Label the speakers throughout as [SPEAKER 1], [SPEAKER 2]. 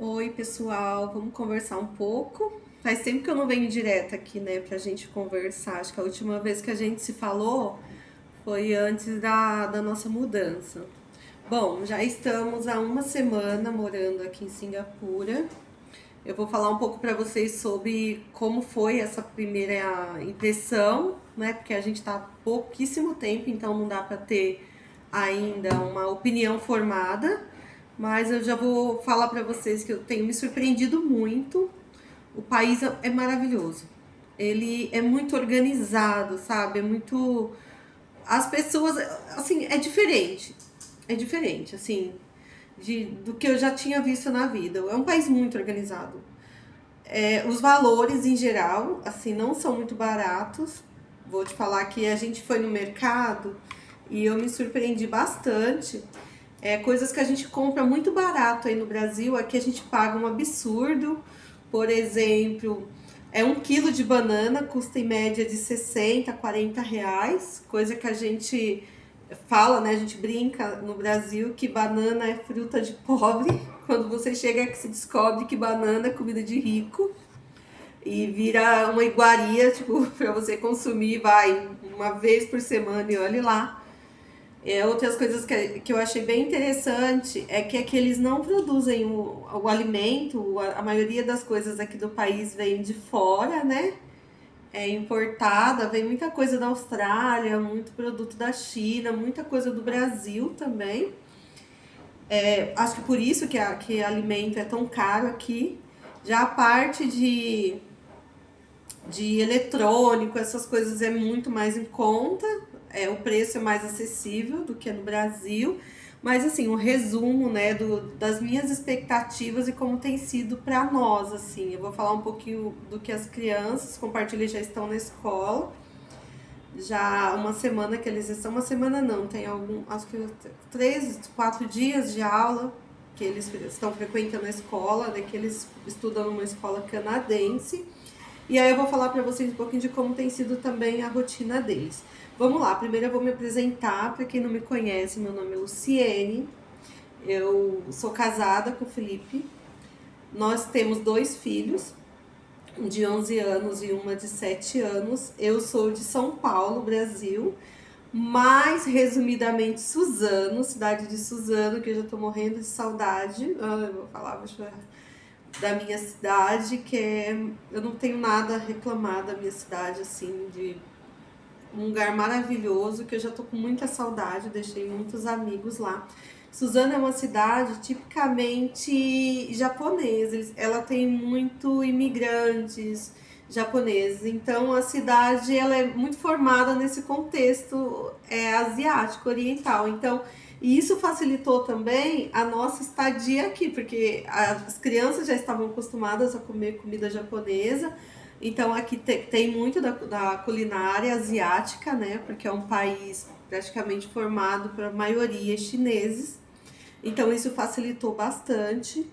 [SPEAKER 1] Oi, pessoal, vamos conversar um pouco? Faz tempo que eu não venho direto aqui, né, pra gente conversar. Acho que a última vez que a gente se falou foi antes da nossa mudança. Bom, já estamos há uma semana morando aqui em Singapura. Eu vou falar um pouco para vocês sobre como foi essa primeira impressão, né? Porque a gente está há pouquíssimo tempo, então não dá para ter ainda uma opinião formada. Mas eu já vou falar para vocês que eu tenho me surpreendido muito. O país é maravilhoso. Ele é muito organizado, sabe? É muito. As pessoas, assim, é diferente. É diferente, assim, do que eu já tinha visto na vida. É um país muito organizado. Os valores em geral, assim, não são muito baratos. Vou te falar que a gente foi no mercado e eu me surpreendi bastante. Coisas que a gente compra muito barato aí no Brasil, aqui a gente paga um absurdo. Por exemplo, 1 quilo de banana custa em média de 60 a 40 reais, coisa que a gente fala, né? A gente brinca no Brasil que banana é fruta de pobre. Quando você chega aqui, se descobre que banana é comida de rico e vira uma iguaria, tipo, para você consumir, vai uma vez por semana e olhe lá. Outras coisas que eu achei bem interessante é que eles não produzem o alimento, a maioria das coisas aqui do país vem de fora, né? É importada, vem muita coisa da Austrália, muito produto da China, muita coisa do Brasil também. Acho que por isso que alimento é tão caro aqui. Já a parte de eletrônico, essas coisas é muito mais em conta, o preço é mais acessível do que no Brasil. Mas assim, um resumo, né, das minhas expectativas e como tem sido para nós, assim. Eu vou falar um pouquinho do que as crianças compartilham, já estão na escola. Já uma semana que eles estão, uma semana não, tem acho que 3, 4 dias de aula que eles estão frequentando a escola, né, que eles estudam numa escola canadense. E aí eu vou falar para vocês um pouquinho de como tem sido também a rotina deles. Vamos lá, primeiro eu vou me apresentar, para quem não me conhece, meu nome é Luciene, eu sou casada com o Felipe, nós temos 2 filhos, um de 11 anos e uma de 7 anos. Eu sou de São Paulo, Brasil, mais resumidamente Suzano, cidade de Suzano, que eu já tô morrendo de saudade. Eu vou falar, vou chorar da minha cidade, eu não tenho nada a reclamar da minha cidade, assim, de um lugar maravilhoso, que eu já tô com muita saudade, deixei muitos amigos lá. Suzano é uma cidade tipicamente japonesa, ela tem muito imigrantes japoneses, então a cidade ela é muito formada nesse contexto asiático, oriental, então e isso facilitou também a nossa estadia aqui, porque as crianças já estavam acostumadas a comer comida japonesa, então aqui tem muito da culinária asiática, né? Porque é um país praticamente formado por maioria chineses. Então isso facilitou bastante.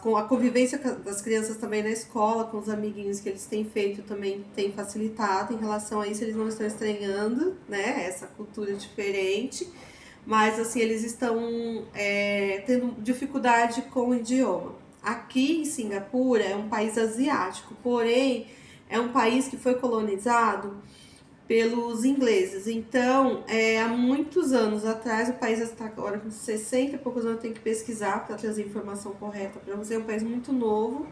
[SPEAKER 1] Com a convivência das crianças também na escola, com os amiguinhos que eles têm feito, também tem facilitado. Em relação a isso, eles não estão estranhando, né? Essa cultura diferente. Mas assim, eles estão tendo dificuldade com o idioma. Aqui em Singapura é um país asiático, porém é um país que foi colonizado pelos ingleses. Então, há muitos anos atrás, o país está agora com 60 e poucos anos, eu tenho que pesquisar para trazer a informação correta para você. É um país muito novo,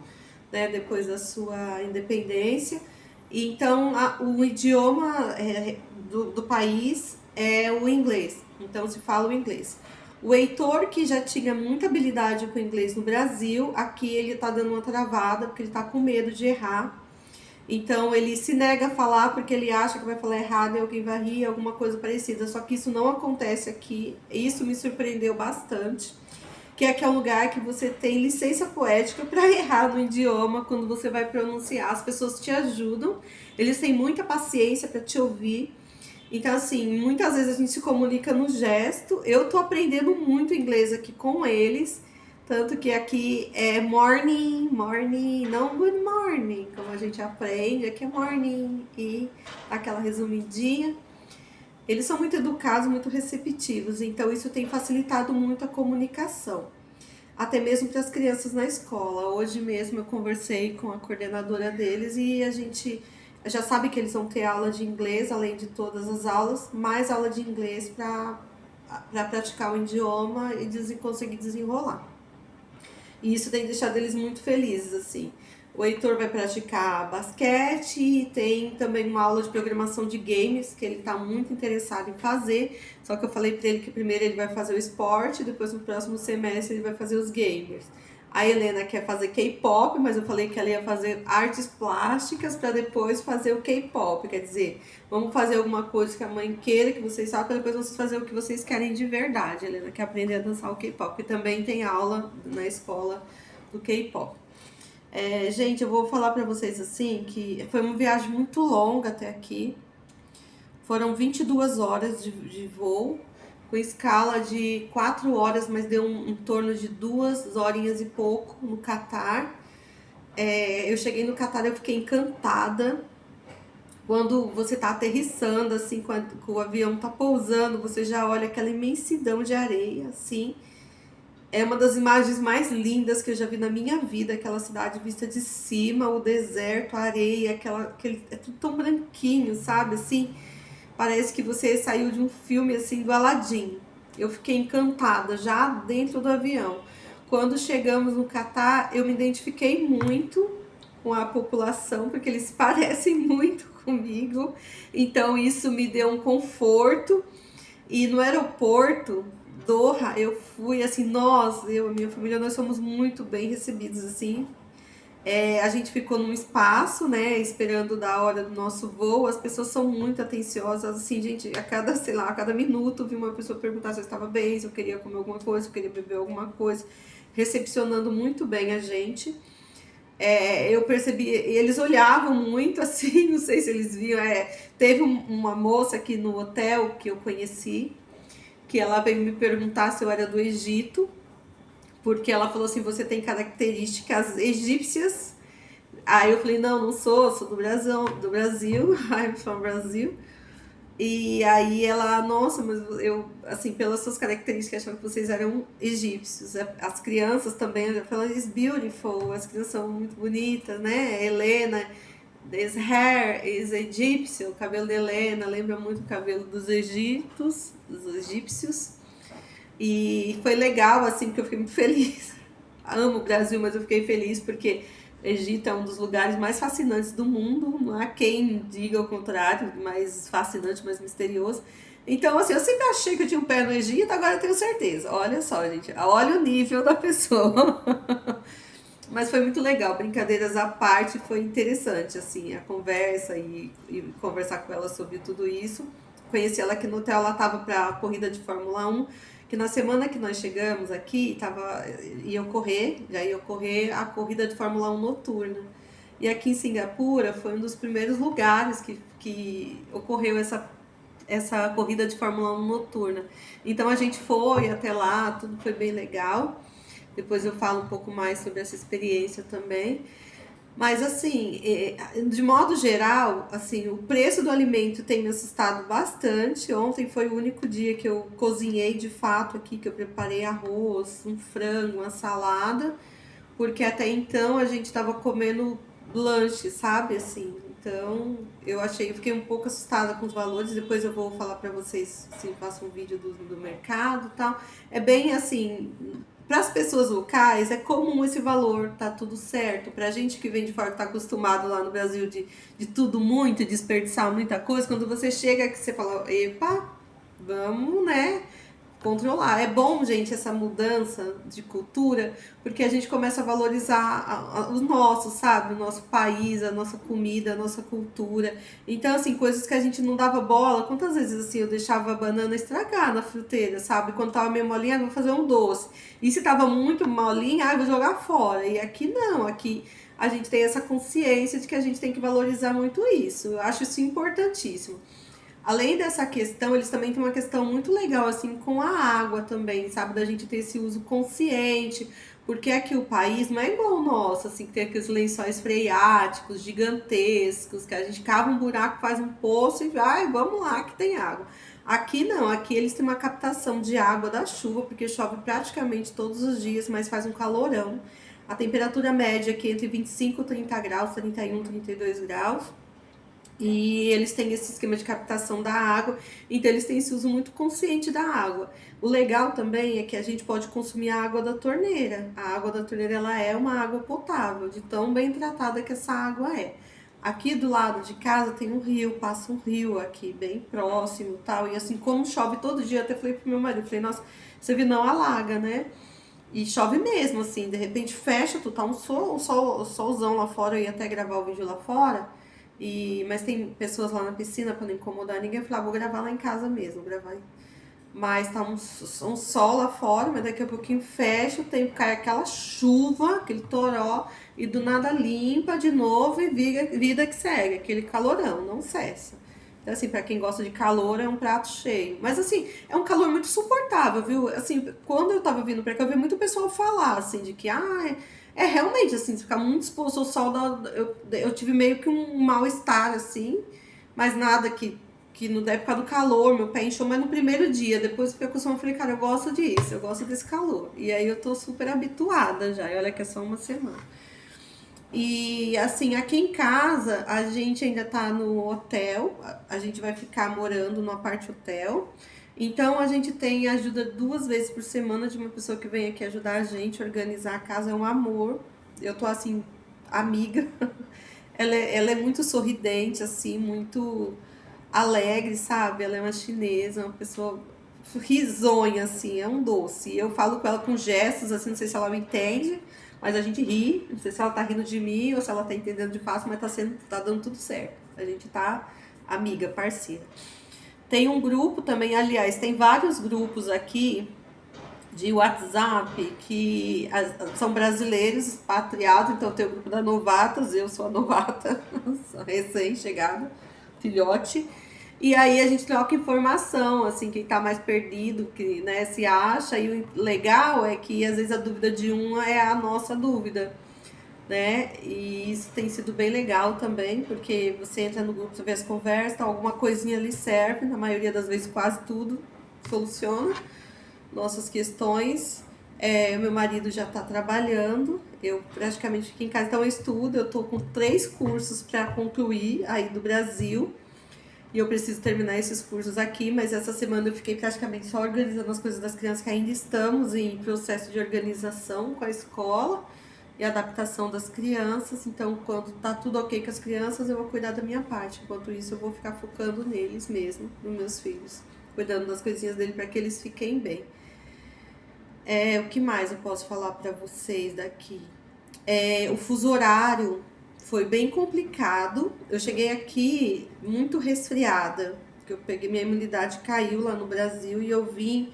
[SPEAKER 1] né, depois da sua independência. Então, o idioma do país é o inglês. Então, se fala o inglês. O Heitor, que já tinha muita habilidade com o inglês no Brasil, aqui ele está dando uma travada, porque ele está com medo de errar. Então ele se nega a falar porque ele acha que vai falar errado e alguém vai rir, alguma coisa parecida. Só que isso não acontece aqui. Isso me surpreendeu bastante. Que é um lugar que você tem licença poética para errar no idioma quando você vai pronunciar. As pessoas te ajudam, eles têm muita paciência para te ouvir. Então, assim, muitas vezes a gente se comunica no gesto. Eu tô aprendendo muito inglês aqui com eles. Tanto que aqui é morning, morning, não good morning, como a gente aprende, aqui é morning e aquela resumidinha. Eles são muito educados, muito receptivos, então isso tem facilitado muito a comunicação. até mesmo para as crianças na escola. Hoje mesmo eu conversei com a coordenadora deles e a gente já sabe que eles vão ter aula de inglês, além de todas as aulas, mais aula de inglês para praticar o idioma e conseguir desenrolar. E isso tem deixado eles muito felizes, assim. O Heitor vai praticar basquete e tem também uma aula de programação de games que ele está muito interessado em fazer. Só que eu falei para ele que primeiro ele vai fazer o esporte, depois no próximo semestre ele vai fazer os gamers. A Helena quer fazer K-pop, mas eu falei que ela ia fazer artes plásticas para depois fazer o K-pop. Quer dizer, vamos fazer alguma coisa que a mãe queira, que vocês sabem, para depois vocês fazer o que vocês querem de verdade. A Helena quer aprender a dançar o K-pop. E também tem aula na escola do K-pop. Gente, eu vou falar pra vocês assim que foi uma viagem muito longa até aqui. Foram 22 horas de voo, com escala de 4 horas, mas deu em torno de 2 horinhas e pouco no Catar. Eu cheguei no Catar, eu fiquei encantada. Quando você tá aterrissando, assim, quando o avião tá pousando, você já olha aquela imensidão de areia, assim. É uma das imagens mais lindas que eu já vi na minha vida, aquela cidade vista de cima, o deserto, a areia, é tudo tão branquinho, sabe? Assim, parece que você saiu de um filme assim do Aladdin. Eu fiquei encantada já dentro do avião. Quando chegamos no Catar, eu me identifiquei muito com a população, porque eles parecem muito comigo. Então isso me deu um conforto. E no aeroporto Doha, eu fui assim, eu e minha família, nós somos muito bem recebidos, assim. A gente ficou num espaço, né, esperando da hora do nosso voo. As pessoas são muito atenciosas, assim, gente, a cada, sei lá, a cada minuto vi uma pessoa perguntar se eu estava bem, se eu queria comer alguma coisa, se eu queria beber alguma coisa, recepcionando muito bem a gente. Eu percebi, eles olhavam muito assim, não sei se eles viam. Teve uma moça aqui no hotel que eu conheci, que ela veio me perguntar se eu era do Egito, porque ela falou assim, você tem características egípcias. Aí eu falei, não, não sou do Brasil, I'm from Brazil. E aí ela, nossa, mas eu, assim, pelas suas características, achava que vocês eram egípcios. As crianças também, ela falou, it's beautiful, as crianças são muito bonitas, né? Helena, this hair is egípcio, o cabelo de Helena lembra muito o cabelo dos egípcios. E foi legal, assim, porque eu fiquei muito feliz. Amo o Brasil, mas eu fiquei feliz porque Egito é um dos lugares mais fascinantes do mundo. Não há quem diga o contrário, mais fascinante, mais misterioso. Então, assim, eu sempre achei que eu tinha um pé no Egito, agora eu tenho certeza. Olha só, gente, olha o nível da pessoa. Mas foi muito legal, brincadeiras à parte, foi interessante, assim, a conversa e conversar com ela sobre tudo isso. Conheci ela aqui no hotel, ela estava para a corrida de Fórmula 1, que na semana que nós chegamos aqui, já ia ocorrer a corrida de Fórmula 1 noturna. E aqui em Singapura foi um dos primeiros lugares que ocorreu essa corrida de Fórmula 1 noturna. Então a gente foi até lá, tudo foi bem legal. Depois eu falo um pouco mais sobre essa experiência também. Mas assim, de modo geral, assim, o preço do alimento tem me assustado bastante. Ontem foi o único dia que eu cozinhei de fato aqui, que eu preparei arroz, um frango, uma salada, porque até então a gente estava comendo lanche, sabe, assim. Então, eu fiquei um pouco assustada com os valores. Depois eu vou falar pra vocês, assim, faço um vídeo do mercado e tal. É bem assim, para as pessoas locais é comum esse valor, tá tudo certo. Pra gente que vem de fora, que tá acostumado lá no Brasil de tudo muito, desperdiçar muita coisa, quando você chega que você fala, epa, vamos, né, controlar. É bom, gente, essa mudança de cultura, porque a gente começa a valorizar o nosso, sabe? O nosso país, a nossa comida, a nossa cultura. Então, assim, coisas que a gente não dava bola. Quantas vezes, assim, eu deixava a banana estragar na fruteira, sabe? Quando tava meio molinha, eu vou fazer um doce. E se tava muito molinha, eu vou jogar fora. E aqui não, aqui a gente tem essa consciência de que a gente tem que valorizar muito isso. Eu acho isso importantíssimo. Além dessa questão, eles também têm uma questão muito legal, assim, com a água também, sabe? Da gente ter esse uso consciente, porque aqui o país não é igual o nosso, assim, que tem aqueles lençóis freáticos gigantescos, que a gente cava um buraco, faz um poço e vai, vamos lá que tem água. Aqui não, aqui eles têm uma captação de água da chuva, porque chove praticamente todos os dias, mas faz um calorão. A temperatura média aqui é entre 25 e 30 graus, 31, 32 graus. E eles têm esse esquema de captação da água, então eles têm esse uso muito consciente da água. O legal também é que a gente pode consumir a água da torneira. A água da torneira ela é uma água potável, de tão bem tratada que essa água é. Aqui do lado de casa tem um rio, passa um rio aqui bem próximo, tal. E assim, como chove todo dia, eu até falei pro meu marido, falei, nossa, você viu, não alaga, né? E chove mesmo, assim, de repente fecha, tu tá um solzão lá fora, eu ia até gravar o vídeo lá fora. Mas tem pessoas lá na piscina pra não incomodar ninguém. Eu falei, vou gravar lá em casa mesmo, gravar. Mas tá um sol lá fora, mas daqui a pouquinho fecha o tempo, cai aquela chuva, aquele toró, e do nada limpa de novo e vida que segue, aquele calorão, não cessa. Então, assim, pra quem gosta de calor, é um prato cheio. Mas, assim, é um calor muito suportável, viu? Assim, quando eu tava vindo pra cá, eu vi muito pessoal falar, assim, de que, realmente, assim, se ficar muito exposto ao sol, eu tive meio que um mal-estar, assim, mas nada que não da época do calor, meu pé inchou, mas no primeiro dia, depois que eu acostumei, eu falei, cara, eu gosto disso, eu gosto desse calor. E aí eu tô super habituada já, e olha que é só uma semana. E assim, aqui em casa, a gente ainda tá no hotel, a gente vai ficar morando no apart hotel. Então a gente tem ajuda 2 vezes por semana de uma pessoa que vem aqui ajudar a gente a organizar a casa, é um amor. Eu tô assim, amiga. Ela é muito sorridente, assim, muito alegre, sabe? Ela é uma chinesa, uma pessoa risonha, assim, é um doce. Eu falo com ela com gestos, assim, não sei se ela me entende, mas a gente ri. Não sei se ela tá rindo de mim ou se ela tá entendendo de fácil, mas tá dando tudo certo. A gente tá amiga, parceira. Tem um grupo também, aliás, tem vários grupos aqui de WhatsApp que são brasileiros expatriados, então tem o grupo da Novatas, eu sou a novata, recém-chegada, filhote. E aí a gente troca informação, assim, quem tá mais perdido, que, né, se acha, e o legal é que às vezes a dúvida de um é a nossa dúvida, né? E isso tem sido bem legal também, porque você entra no grupo, você vê as conversas, alguma coisinha ali serve, na maioria das vezes quase tudo soluciona nossas questões. O meu marido já está trabalhando, eu praticamente fiquei em casa, então eu estudo, eu estou com 3 cursos para concluir aí do Brasil, e eu preciso terminar esses cursos aqui, mas essa semana eu fiquei praticamente só organizando as coisas das crianças, que ainda estamos em processo de organização com a escola e adaptação das crianças. Então, quando tá tudo ok com as crianças, eu vou cuidar da minha parte. Enquanto isso, eu vou ficar focando neles mesmo, nos meus filhos, cuidando das coisinhas dele para que eles fiquem bem. O que mais eu posso falar para vocês daqui? O fuso horário foi bem complicado. Eu cheguei aqui muito resfriada, porque eu peguei, minha imunidade caiu lá no Brasil e eu vim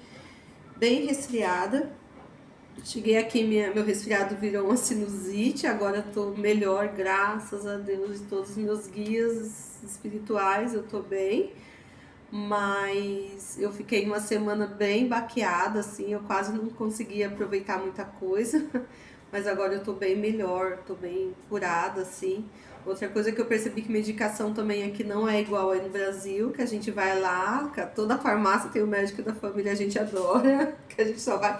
[SPEAKER 1] bem resfriada. Cheguei aqui, meu resfriado virou uma sinusite, agora eu tô melhor, graças a Deus, e todos os meus guias espirituais, eu tô bem. Mas eu fiquei uma semana bem baqueada, assim, eu quase não consegui aproveitar muita coisa. Mas agora eu tô bem melhor, tô bem curada, assim. Outra coisa que eu percebi que medicação também aqui não é igual aí no Brasil, que a gente vai lá, toda farmácia tem o médico da família, a gente adora, que a gente só vai,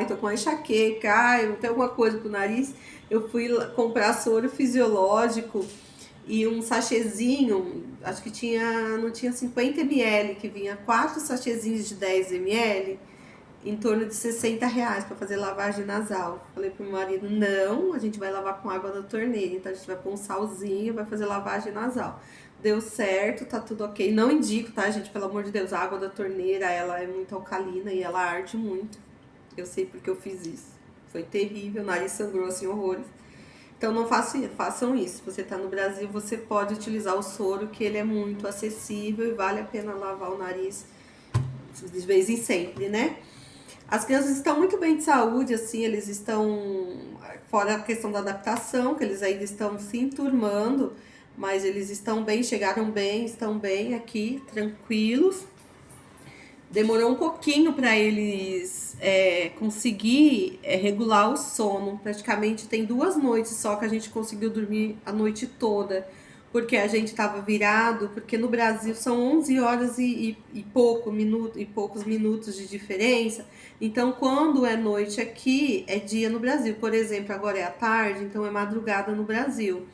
[SPEAKER 1] tô com uma enxaqueca, não tem alguma coisa pro nariz. Eu fui comprar soro fisiológico e um sachêzinho, acho que não tinha 50 ml, que vinha 4 sachêzinhos de 10 ml, em torno de R$ 60 para fazer lavagem nasal. Falei pro meu marido, não, a gente vai lavar com água da torneira, então a gente vai pôr um salzinho, vai fazer lavagem nasal. Deu certo, tá tudo ok. Não indico, tá, gente? Pelo amor de Deus, a água da torneira, ela é muito alcalina e ela arde muito. Eu sei porque eu fiz isso. Foi terrível, o nariz sangrou assim, horrores. Então não façam isso. Se você está no Brasil, você pode utilizar o soro, que ele é muito acessível e vale a pena lavar o nariz de vez em sempre, né? As crianças estão muito bem de saúde, assim, eles estão, fora a questão da adaptação, que eles ainda estão se enturmando, mas eles estão bem, chegaram bem, estão bem aqui, tranquilos. Demorou um pouquinho para eles conseguir regular o sono. Praticamente tem 2 noites só que a gente conseguiu dormir a noite toda. porque a gente estava virado, porque no Brasil são 11 horas e poucos minutos de diferença. Então, quando é noite aqui, é dia no Brasil. Por exemplo, agora é à tarde, então é madrugada no Brasil.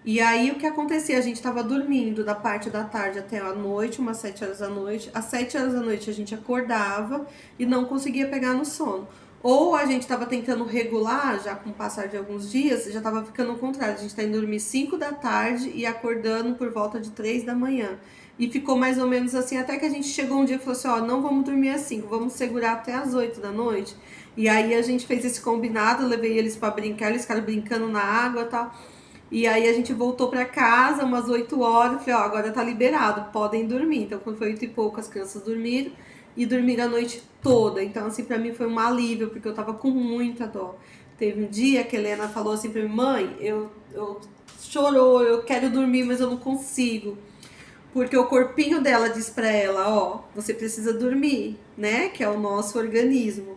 [SPEAKER 1] E aí o que acontecia? A gente estava dormindo da parte da tarde até a noite, umas 7 horas da noite. Às 7 horas da noite a gente acordava e não conseguia pegar no sono. Ou a gente estava tentando regular, já com o passar de alguns dias, já estava ficando ao contrário. A gente está indo dormir 5 da tarde e acordando por volta de 3 da manhã. E ficou mais ou menos assim, até que a gente chegou um dia e falou assim, ó, não vamos dormir às 5, vamos segurar até às 8 da noite. E aí a gente fez esse combinado, levei eles para brincar, eles ficaram brincando na água e tal. E aí a gente voltou para casa umas 8 horas, falei, ó, agora tá liberado, podem dormir. Então quando foi 8 e pouco as crianças dormiram e dormiram a noite toda. Então assim, para mim foi um alívio, porque eu tava com muita dó. Teve um dia que a Helena falou assim pra mim, mãe, eu chorou, eu quero dormir, mas eu não consigo. Porque o corpinho dela diz pra ela, ó, você precisa dormir, né? Que é o nosso organismo.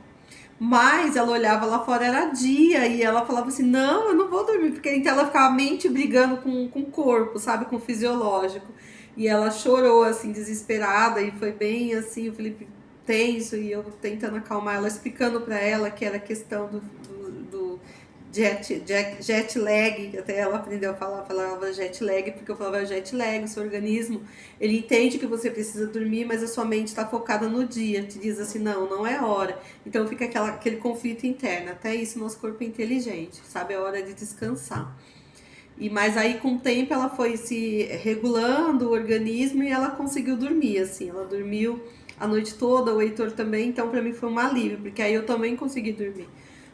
[SPEAKER 1] Mas ela olhava lá fora, era dia, e ela falava assim, não, eu não vou dormir, porque então ela ficava a mente brigando com o corpo, sabe, com o fisiológico. E ela chorou, assim, desesperada, e foi bem assim, o Felipe tenso, e eu tentando acalmar ela, explicando pra ela que era questão do jet lag, até ela aprendeu a falar, falava jet lag, porque eu falava jet lag, o seu organismo, ele entende que você precisa dormir, mas a sua mente está focada no dia, te diz assim, não, não é hora. Então fica aquele conflito interno, até isso nosso corpo é inteligente, sabe, é hora de descansar. Mas aí com o tempo ela foi se regulando o organismo e ela conseguiu dormir, assim, ela dormiu a noite toda, o Heitor também, então pra mim foi um alívio, porque aí eu também consegui dormir.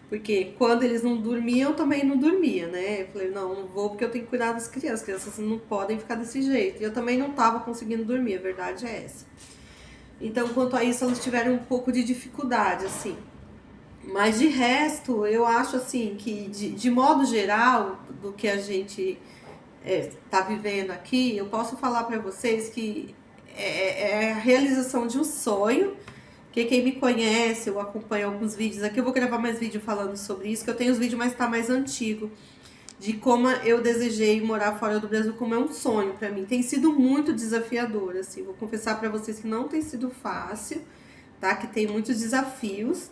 [SPEAKER 1] Porque quando eles não dormiam, eu também não dormia, né? Eu falei, não, não vou porque eu tenho que cuidar das crianças. As crianças não podem ficar desse jeito. E eu também não estava conseguindo dormir, a verdade é essa. Então, quanto a isso, elas tiveram um pouco de dificuldade, assim. Mas de resto, eu acho assim que de modo geral, do que a gente tá vivendo aqui, eu posso falar para vocês que é a realização de um sonho. Que quem me conhece, eu acompanho alguns vídeos aqui, eu vou gravar mais vídeo falando sobre isso, que eu tenho os vídeos, mas tá mais antigo, de como eu desejei morar fora do Brasil, como é um sonho para mim. Tem sido muito desafiador, assim, vou confessar para vocês que não tem sido fácil, tá? Que tem muitos desafios.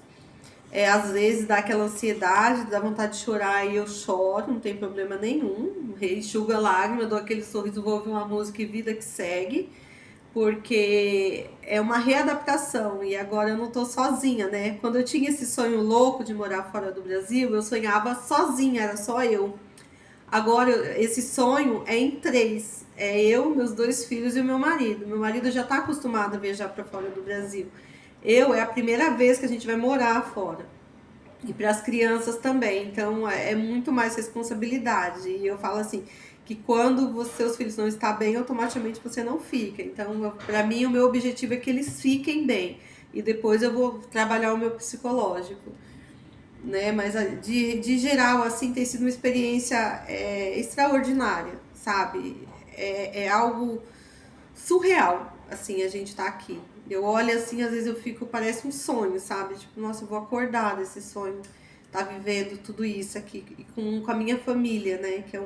[SPEAKER 1] Às vezes dá aquela ansiedade, dá vontade de chorar e eu choro, não tem problema nenhum. Enxuga a lágrima, dou aquele sorriso, vou ouvir uma música e vida que segue. Porque é uma readaptação e agora eu não tô sozinha, né? Quando eu tinha esse sonho louco de morar fora do Brasil, eu sonhava sozinha, era só eu. Agora esse sonho é em três. É eu, meus dois filhos e o meu marido. Meu marido já tá acostumado a viajar para fora do Brasil. É a primeira vez que a gente vai morar fora. E para as crianças também. Então é muito mais responsabilidade. E eu falo assim, que quando seus filhos não estão bem, automaticamente você não fica. Então, para mim, o meu objetivo é que eles fiquem bem. E depois eu vou trabalhar o meu psicológico. Né? Mas de geral, assim, tem sido uma experiência extraordinária, sabe? É algo surreal, assim, a gente tá aqui. Eu olho assim, às vezes eu fico, parece um sonho, sabe? Tipo, nossa, eu vou acordar desse sonho, tá vivendo tudo isso aqui, e com a minha família, né? Que é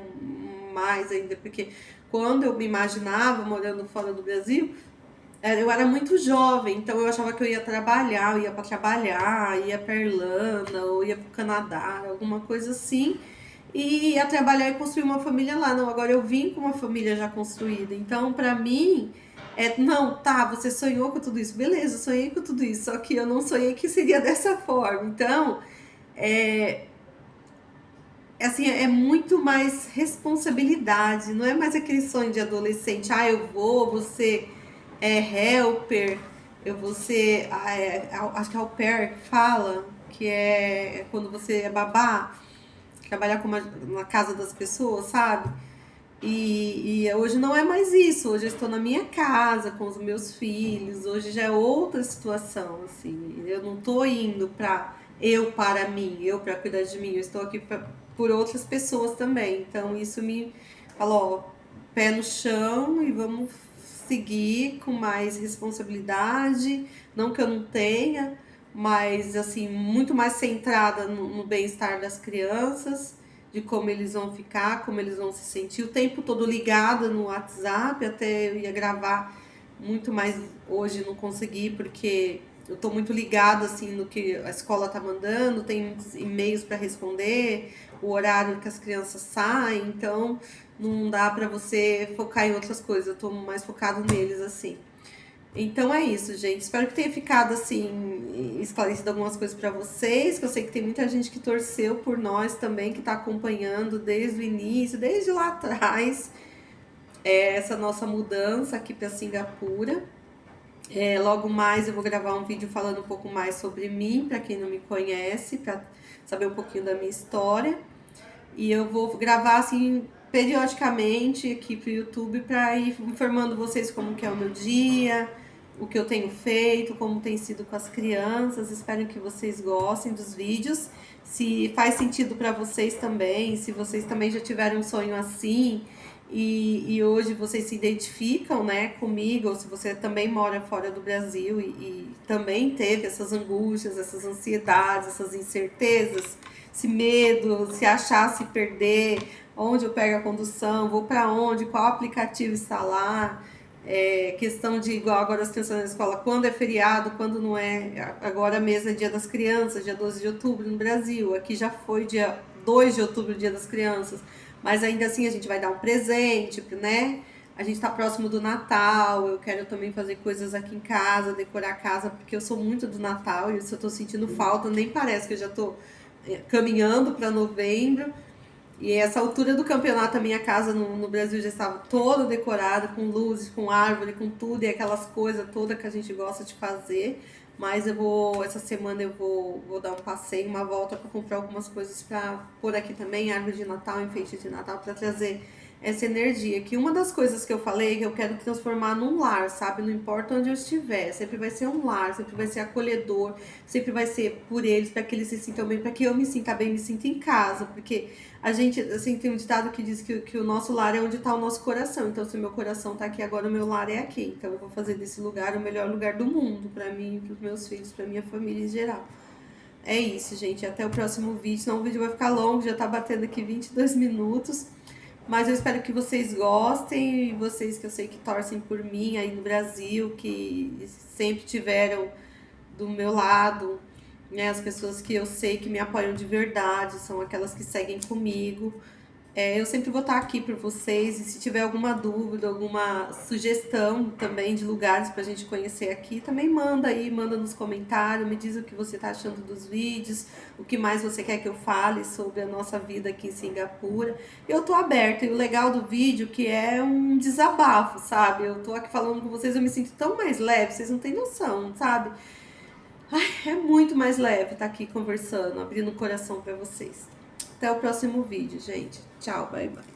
[SPEAKER 1] mais ainda, porque quando eu me imaginava morando fora do Brasil, eu era muito jovem, então eu achava que eu ia trabalhar, eu ia para trabalhar, ia para Irlanda, ou ia para o Canadá, alguma coisa assim, e ia trabalhar e construir uma família lá. Não, agora eu vim com uma família já construída. Então, para mim, não, tá, você sonhou com tudo isso, beleza, eu sonhei com tudo isso, só que eu não sonhei que seria dessa forma. Então, é, assim, é muito mais responsabilidade, não é mais aquele sonho de adolescente, eu vou ser helper, eu vou ser, acho que é au pair que fala, que é quando você é babá, trabalhar na casa das pessoas, sabe? E hoje não é mais isso, hoje eu estou na minha casa com os meus filhos, hoje já é outra situação, assim, eu não estou indo para mim, eu para cuidar de mim, eu estou aqui por outras pessoas também, então isso me falou, ó, pé no chão e vamos seguir com mais responsabilidade, não que eu não tenha, mas assim, muito mais centrada no bem-estar das crianças, de como eles vão ficar, como eles vão se sentir. O tempo todo ligada no WhatsApp, até eu ia gravar muito mais hoje, não consegui, porque eu tô muito ligada assim no que a escola tá mandando, tem muitos e-mails para responder, o horário que as crianças saem, então não dá para você focar em outras coisas, eu tô mais focado neles assim. Então é isso, gente. Espero que tenha ficado assim esclarecido algumas coisas para vocês, que eu sei que tem muita gente que torceu por nós também, que tá acompanhando desde o início, desde lá atrás, essa nossa mudança aqui para Singapura. Logo mais eu vou gravar um vídeo falando um pouco mais sobre mim, para quem não me conhece, para saber um pouquinho da minha história. E eu vou gravar assim periodicamente aqui pro YouTube para ir informando vocês como que é o meu dia, o que eu tenho feito, como tem sido com as crianças. Espero que vocês gostem dos vídeos. Se faz sentido para vocês também, se vocês também já tiveram um sonho assim e hoje vocês se identificam, né, comigo, ou se você também mora fora do Brasil e também teve essas angústias, essas ansiedades, essas incertezas, esse medo, se achar, se perder, onde eu pego a condução, vou para onde, qual aplicativo instalar, questão de igual agora as crianças na escola, quando é feriado, quando não é, agora mesmo é dia das crianças, dia 12 de outubro no Brasil, aqui já foi dia 2 de outubro, dia das crianças, mas ainda assim a gente vai dar um presente, né? A gente tá próximo do Natal, eu quero também fazer coisas aqui em casa, decorar a casa, porque eu sou muito do Natal e isso eu tô sentindo falta, nem parece que eu já tô caminhando para novembro. E essa altura do campeonato, a minha casa no Brasil já estava toda decorada, com luzes, com árvore, com tudo, e aquelas coisas todas que a gente gosta de fazer. Mas essa semana eu vou dar um passeio, uma volta para comprar algumas coisas para pôr aqui também, árvore de Natal, enfeite de Natal, para trazer essa energia. Que uma das coisas que eu falei que eu quero transformar num lar, sabe? Não importa onde eu estiver, sempre vai ser um lar, sempre vai ser acolhedor, sempre vai ser por eles, para que eles se sintam bem, para que eu me sinta bem, me sinta em casa, porque a gente, assim, tem um ditado que diz que o nosso lar é onde está o nosso coração. Então, se o meu coração está aqui agora, o meu lar é aqui. Então, eu vou fazer desse lugar o melhor lugar do mundo, para mim, para os meus filhos, para minha família em geral. É isso, gente. Até o próximo vídeo. Senão o vídeo vai ficar longo, já tá batendo aqui 22 minutos. Mas eu espero que vocês gostem, e vocês que eu sei que torcem por mim aí no Brasil, que sempre tiveram do meu lado, né? As pessoas que eu sei que me apoiam de verdade, são aquelas que seguem comigo. Eu sempre vou estar aqui por vocês, e se tiver alguma dúvida, alguma sugestão também de lugares pra gente conhecer aqui, também manda aí, manda nos comentários, me diz o que você tá achando dos vídeos, o que mais você quer que eu fale sobre a nossa vida aqui em Singapura. Eu tô aberta, e o legal do vídeo que é um desabafo, sabe? Eu tô aqui falando com vocês, eu me sinto tão mais leve, vocês não têm noção, sabe? Ai, é muito mais leve estar aqui conversando, abrindo o coração pra vocês. Até o próximo vídeo, gente. Tchau, bye bye.